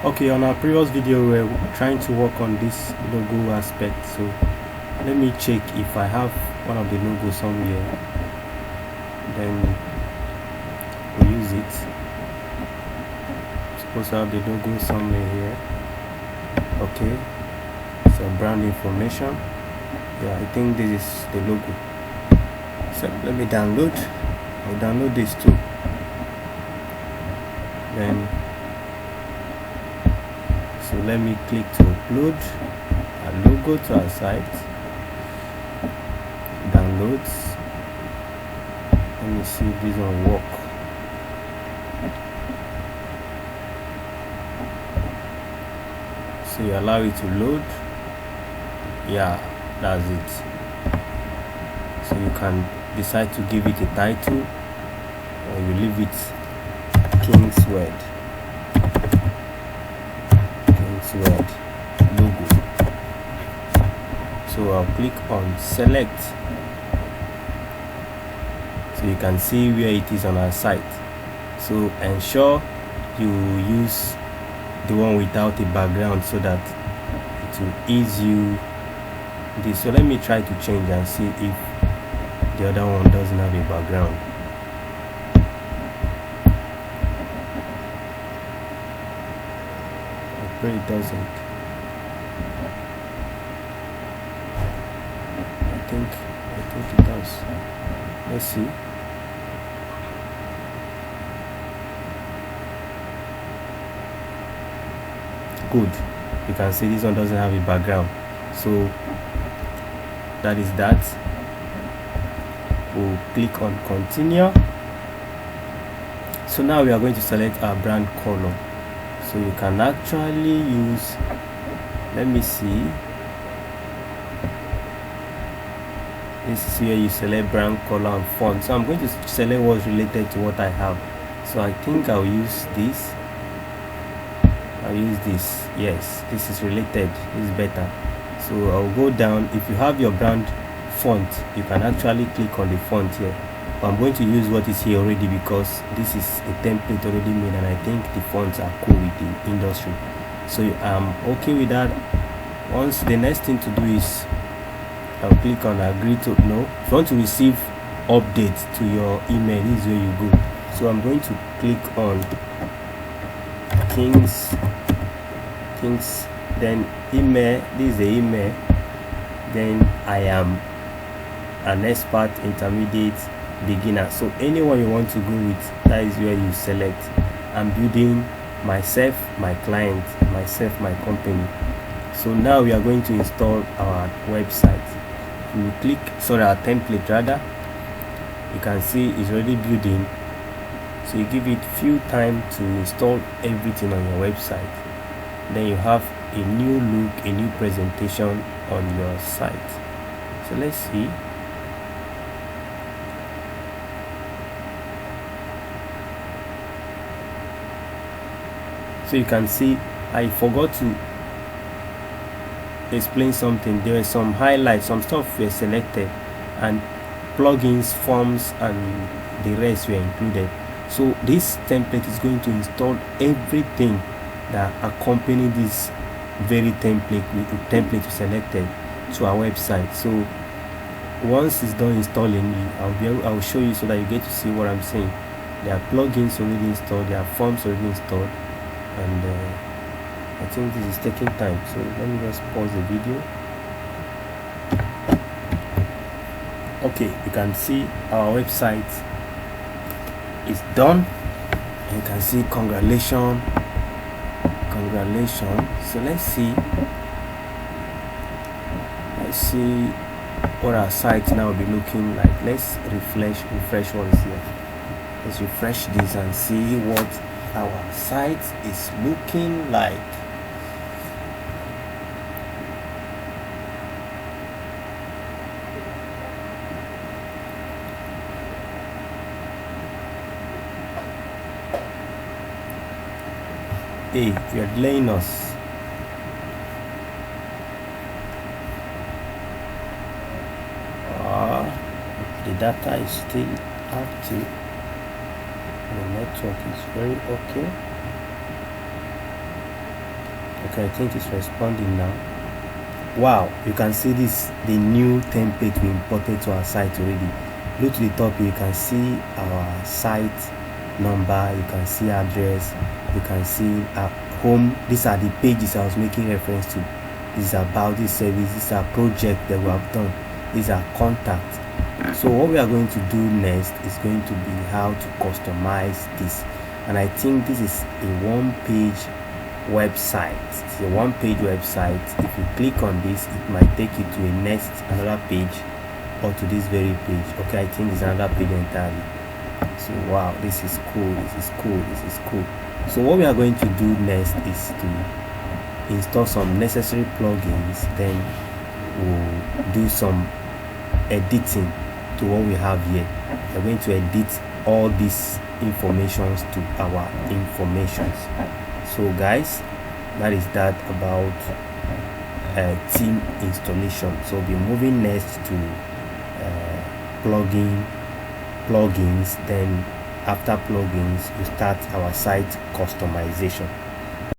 Okay, on our previous video we were trying to work on this logo aspect, so let me check if I have one of the logos somewhere, then we'll use it. Supposed to have the logo somewhere here. Okay, so brand information. Yeah, I think this is the logo. So let me download. I'll download this too. Then so let me click to upload a logo to our site. Downloads. Let me see if this will work. So you allow it to load. Yeah, that's it. So you can decide to give it a title, or you leave it Kingsword logo. So I'll click on select, so you can see where it is on our site. So ensure you use the one without a background so that it will ease you this. So let me try to change and see if the other one doesn't have a background. I pray it doesn't. I think it does. Let's see. Good. You can see this one doesn't have a background. So that is that. We'll click on continue. So now we are going to select our brand color. So you can actually use, let me see, this is where you select brand color and font. So I'm going to select what's related to what I have. So I think I'll use this. I'll use this. Yes, this is related. This is better. So I'll go down. If you have your brand font, you can actually click on the font here. But I'm going to use what is here already because this is a template already made, and I think the fonts are cool with the industry. So I'm okay with that. Once, the next thing to do is I'll click on agree to know. If you want to receive updates to your email, this is where you go. So I'm going to click on Kings, then email. This is the email. Then I am an expert, intermediate, beginner. So anyone you want to go with, that is where you select. I'm building myself, my client, myself, my company. So now we are going to install our website. We will click, our template rather. You can see it's already building. So you give it few time to install everything on your website. Then you have a new look, a new presentation on your site. So let's see. So you can see I forgot to explain something. There were some highlights, some stuff were selected, and plugins, forms, and the rest were included. So this template is going to install everything that accompany this very template we selected to our website. So once it's done installing, I will show you so that you get to see what I'm saying. There are plugins already installed, there are forms already installed, and I think this is taking time. So let me just pause the video. Okay, you can see our website is done. You can see congratulations. So let's see what our site now will be looking like. Let's refresh what is here. Let's refresh this and see what our site is looking like. Hey, you are delaying us. The data is still active. The network is very okay. Okay, I think it's responding now. Wow, you can see this, the new template we imported to our site already. Look to the top, you can see our site number, you can see address, you can see our home. These are the pages I was making reference to. This is about this service, these are projects that we have done, these are contacts. So what we are going to do next is going to be how to customize this, and I think this is a one-page website. It's a one-page website. If you click on this, it might take you to another page, or to this very page. Okay, I think it's another page entirely. So wow, this is cool, this is cool, this is cool. So what we are going to do next is to install some necessary plugins, then we'll do some editing to what we have here. We're going to edit all these informations to our informations. So guys, that is that about theme installation. So we'll be moving next to plugins. Then after plugins, we start our site customization.